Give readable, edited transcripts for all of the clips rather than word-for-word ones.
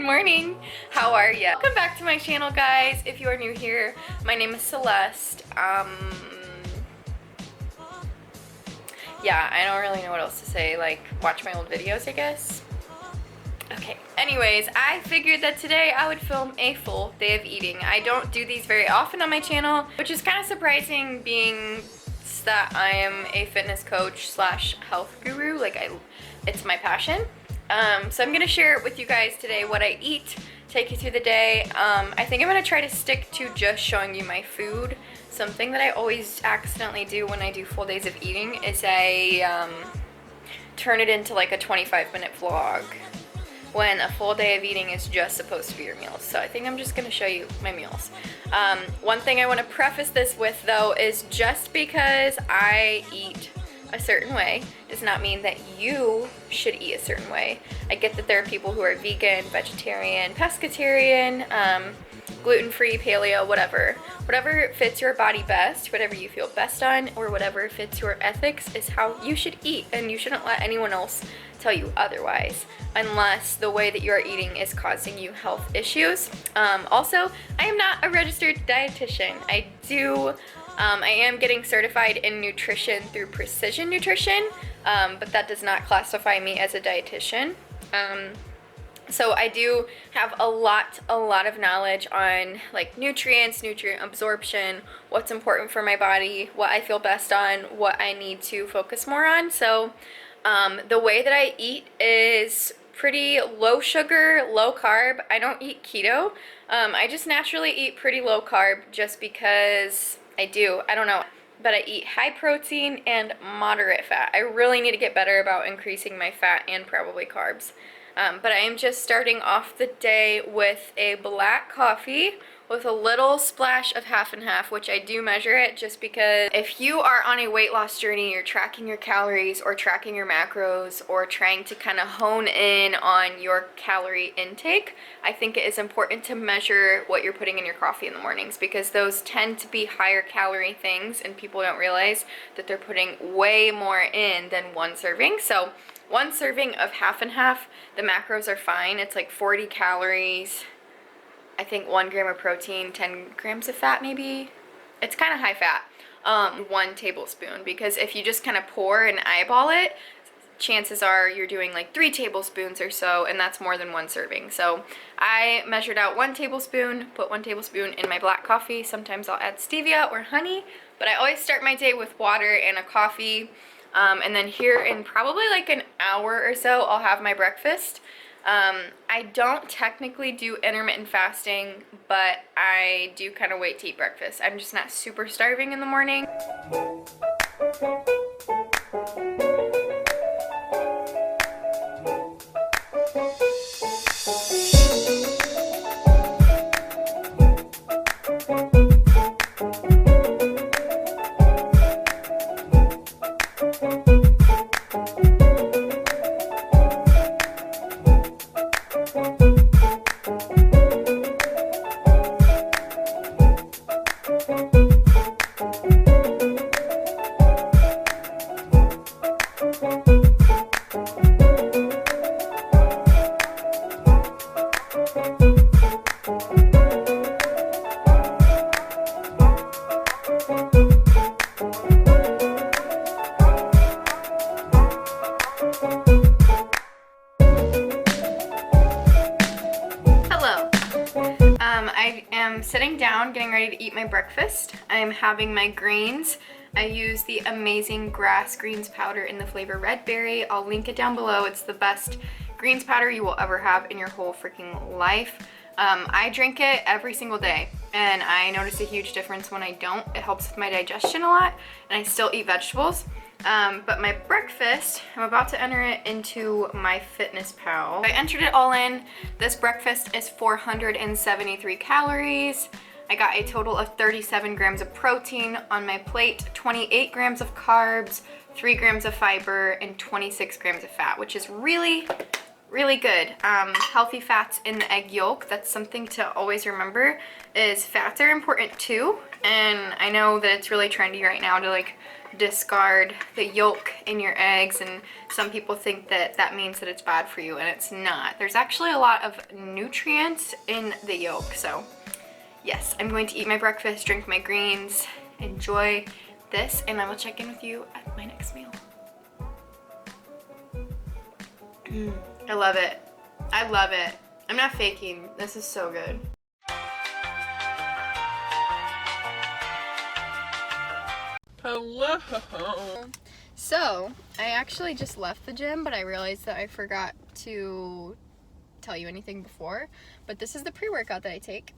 morning. How are ya? Welcome back to my channel, guys. If you are new here, my name is Celeste. Yeah, I don't really know what else to say. Like, watch my old videos, I guess. Okay, anyways, I figured that today I would film a full day of eating. I don't do these very often on my channel, which is kind of surprising being that I am a fitness coach slash health guru. Like, it's my passion. So I'm gonna share with you guys today what I eat, take you through the day. I think I'm gonna try to stick to just showing you my food. Something that I always accidentally do when I do full days of eating is I turn it into like a 25-minute vlog when a full day of eating is just supposed to be your meals. So I think I'm just gonna show you my meals. One thing I wanna preface this with though is just because I eat a certain way does not mean that you should eat a certain way. I get that there are people who are vegan, vegetarian, pescatarian, gluten-free, paleo, whatever. Whatever fits your body best, whatever you feel best on, or whatever fits your ethics is how you should eat, and you shouldn't let anyone else tell you otherwise, unless the way that you are eating is causing you health issues. Also, I am not a registered dietitian. I am getting certified in nutrition through Precision Nutrition, but that does not classify me as a dietitian. So I do have a lot of knowledge on like nutrients, nutrient absorption, what's important for my body, what I feel best on, what I need to focus more on. So the way that I eat is pretty low sugar, low carb. I don't eat keto. I just naturally eat pretty low carb just because I don't know, but I eat high protein and moderate fat. I really need to get better about increasing my fat and probably carbs. But I am just starting off the day with a black coffee with a little splash of half and half, which I do measure it just because if you are on a weight loss journey, you're tracking your calories or tracking your macros or trying to kind of hone in on your calorie intake, I think it is important to measure what you're putting in your coffee in the mornings, because those tend to be higher calorie things and people don't realize that they're putting way more in than one serving. So one serving of half and half, the macros are fine. It's like 40 calories, I think 1 gram of protein, 10 grams of fat maybe. It's kind of high fat. 1 tablespoon, because if you just kind of pour and eyeball it, chances are you're doing like 3 tablespoons or so, and that's more than 1 serving. So I measured out 1 tablespoon, put 1 tablespoon in my black coffee. Sometimes I'll add stevia or honey, but I always start my day with water and a coffee. And then here in probably like an hour or so, I'll have my breakfast. I don't technically do intermittent fasting, but I do kind of wait to eat breakfast. I'm just not super starving in the morning. I am sitting down, getting ready to eat my breakfast. I'm having my greens. I use the amazing grass greens powder in the flavor red berry. I'll link it down below. It's the best greens powder you will ever have in your whole freaking life. I drink it every single day, and I notice a huge difference when I don't. It helps with my digestion a lot, and I still eat vegetables. But my breakfast, I'm about to enter it into my Fitness Pal. I entered it all in. This breakfast is 473 calories. I got a total of 37 grams of protein on my plate, 28 grams of carbs, 3 grams of fiber, and 26 grams of fat, which is really good. Healthy fats in the egg yolk, that's something to always remember, is fats are important too. And I know that it's really trendy right now to like discard the yolk in your eggs, and some people think that that means that it's bad for you, and it's not. There's actually a lot of nutrients in the yolk. So yes, I'm going to eat my breakfast, drink my greens, enjoy this, and I will check in with you at my next meal. I love it. I love it. I'm not faking. This is so good. Hello. So, I actually just left the gym, but I realized that I forgot to tell you anything before. But this is the pre-workout that I take.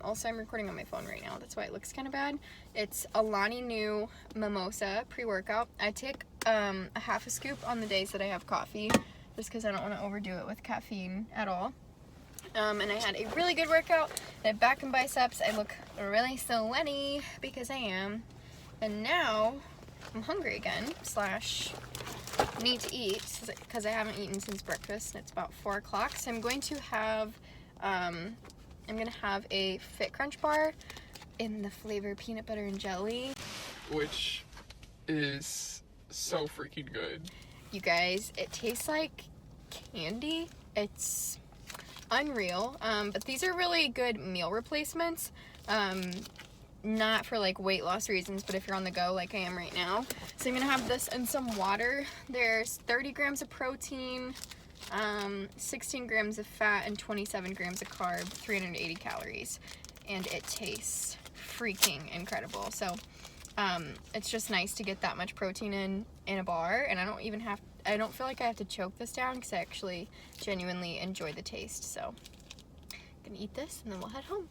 Also, I'm recording on my phone right now. That's why it looks kind of bad. It's Alani Nu Mimosa pre-workout. I take a half a scoop on the days that I have coffee, just because I don't want to overdo it with caffeine at all. And I had a really good workout. I had back and biceps. I look really sweaty because I am. And now I'm hungry again, / need to eat because I haven't eaten since breakfast, and it's about 4 o'clock. So I'm going to have a Fit Crunch bar in the flavor peanut butter and jelly, Which is so freaking good. You guys, it tastes like candy. It's unreal. But these are really good meal replacements. Not for like weight loss reasons, but if you're on the go like I am right now. So I'm gonna have this and some water. There's 30 grams of protein, 16 grams of fat, and 27 grams of carb, 380 calories. And it tastes freaking incredible. So it's just nice to get that much protein in a bar, and I don't feel like I have to choke this down because I actually genuinely enjoy the taste. So I'm gonna eat this and then we'll head home.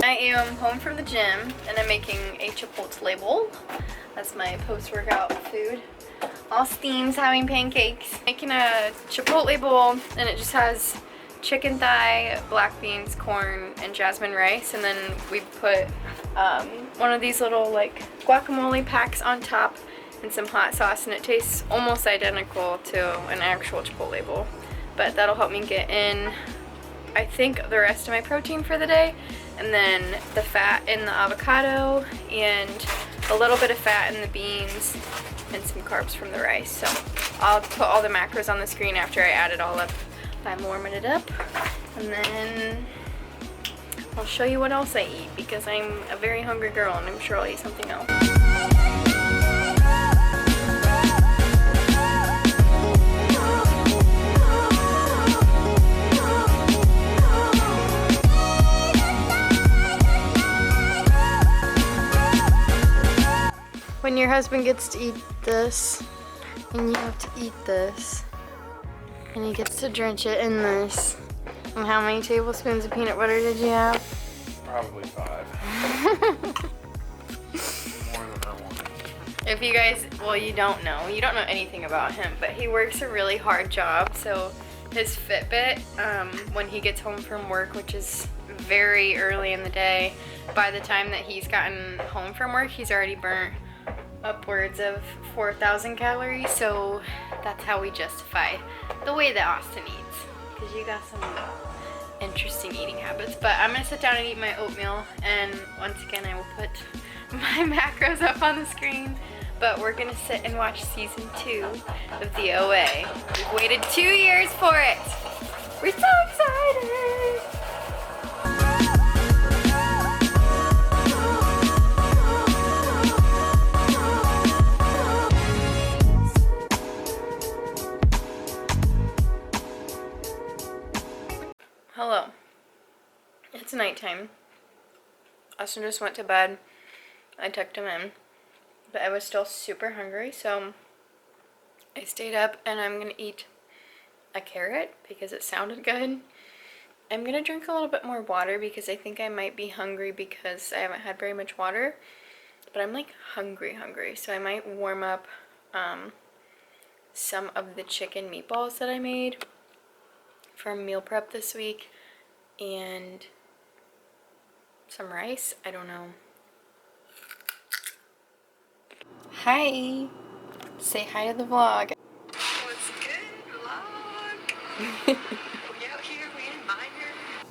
I am home from the gym and I'm making a Chipotle bowl. That's my post-workout food. All steams, having pancakes. Making a Chipotle bowl, and it just has chicken thigh, black beans, corn, and jasmine rice, and then we put one of these little like guacamole packs on top and some hot sauce, and it tastes almost identical to an actual Chipotle bowl. But that'll help me get in, I think, the rest of my protein for the day, and then the fat in the avocado, and a little bit of fat in the beans, and some carbs from the rice. So I'll put all the macros on the screen after I add it all up. I'm warming it up, and then I'll show you what else I eat, because I'm a very hungry girl and I'm sure I'll eat something else. When your husband gets to eat this, and you have to eat this, and he gets to drench it in this. And how many tablespoons of peanut butter did you have? Probably 5. More than I want. If you guys, well, you don't know anything about him, but he works a really hard job. So his Fitbit, when he gets home from work, which is very early in the day, by the time that he's gotten home from work, he's already burnt upwards of 4,000 calories. So that's how we justify the way that Austin eats, because you got some interesting eating habits. But I'm gonna sit down and eat my oatmeal, and once again I will put my macros up on the screen. But we're gonna sit and watch season 2 of the OA. We've waited 2 years for it. We're so excited. Hello. It's nighttime. Austin just went to bed. I tucked him in. But I was still super hungry, so I stayed up, and I'm gonna eat a carrot because it sounded good. I'm gonna drink a little bit more water because I think I might be hungry because I haven't had very much water. But I'm like hungry. So I might warm up some of the chicken meatballs that I made from meal prep this week, and some rice. I don't know. Hi. Say hi to the vlog. What's good, vlog?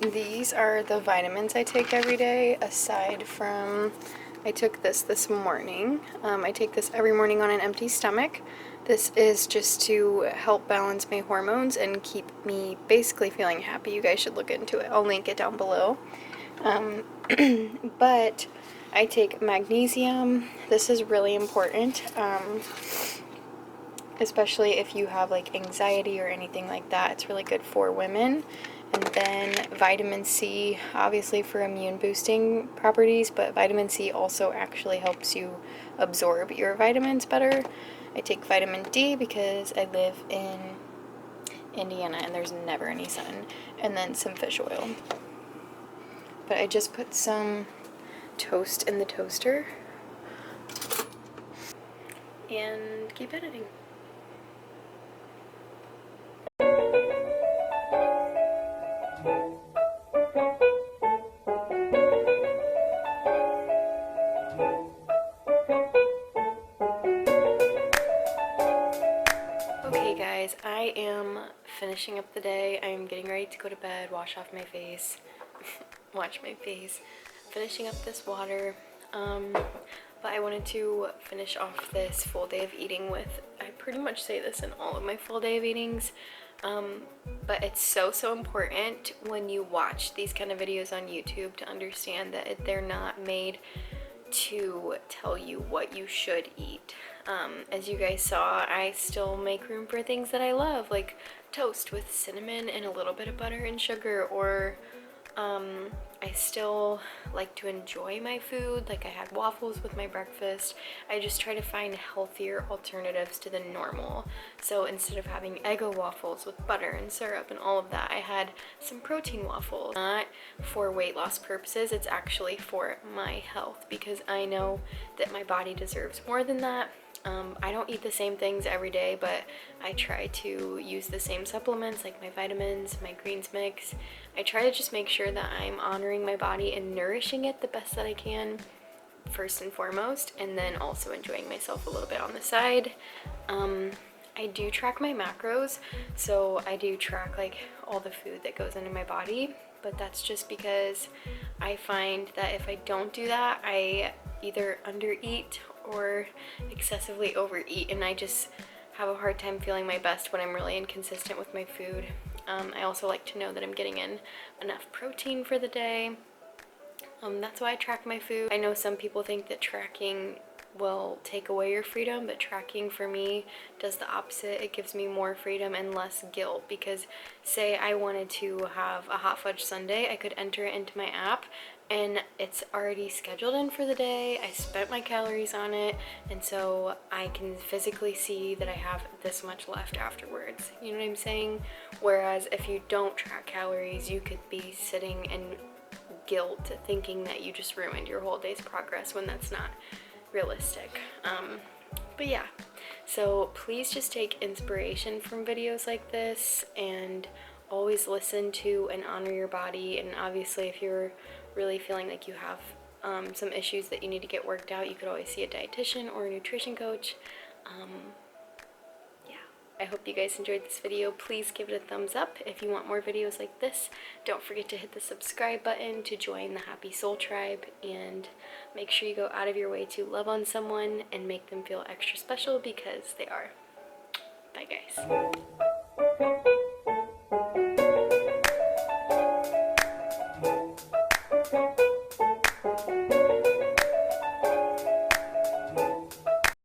These are the vitamins I take every day, aside from, I took this morning. I take this every morning on an empty stomach. This is just to help balance my hormones and keep me basically feeling happy. You guys should look into it. I'll link it down below. But I take magnesium. This is really important, especially if you have like anxiety or anything like that. It's really good for women. And then vitamin C, obviously for immune boosting properties, but vitamin C also actually helps you absorb your vitamins better. I take vitamin D because I live in Indiana and there's never any sun. And then some fish oil. But I just put some toast in the toaster and keep editing. Okay guys, I am finishing up the day. I am getting ready to go to bed, wash off my face, wash my face, finishing up this water. But I wanted to finish off this full day of eating with, I pretty much say this in all of my full day of eatings, but it's so important when you watch these kind of videos on YouTube to understand that they're not made to tell you what you should eat. As you guys saw, I still make room for things that I love, like toast with cinnamon and a little bit of butter and sugar, or I still like to enjoy my food. Like I had waffles with my breakfast. I just try to find healthier alternatives to the normal. So instead of having Eggo waffles with butter and syrup and all of that, I had some protein waffles. Not for weight loss purposes, it's actually for my health, because I know that my body deserves more than that. I don't eat the same things every day, but I try to use the same supplements like my vitamins, my greens mix. I try to just make sure that I'm honoring my body and nourishing it the best that I can, first and foremost, and then also enjoying myself a little bit on the side. I do track my macros, so I do track like all the food that goes into my body, but that's just because I find that if I don't do that, I either undereat or excessively overeat, and I just have a hard time feeling my best when I'm really inconsistent with my food. I also like to know that I'm getting in enough protein for the day. That's why I track my food. I know some people think that tracking will take away your freedom, but tracking for me does the opposite. It gives me more freedom and less guilt, because say I wanted to have a hot fudge sundae, I could enter it into my app and it's already scheduled in for the day. I spent my calories on it, and so I can physically see that I have this much left afterwards. You know what I'm saying? Whereas if you don't track calories, you could be sitting in guilt thinking that you just ruined your whole day's progress, when that's not realistic. But yeah, so please just take inspiration from videos like this and always listen to and honor your body. And obviously if you're really feeling like you have some issues that you need to get worked out, you could always see a dietitian or a nutrition coach. I hope you guys enjoyed this video. Please give it a thumbs up. If you want more videos like this, don't forget to hit the subscribe button to join the Happy Soul Tribe, and make sure you go out of your way to love on someone and make them feel extra special, because they are. Bye guys.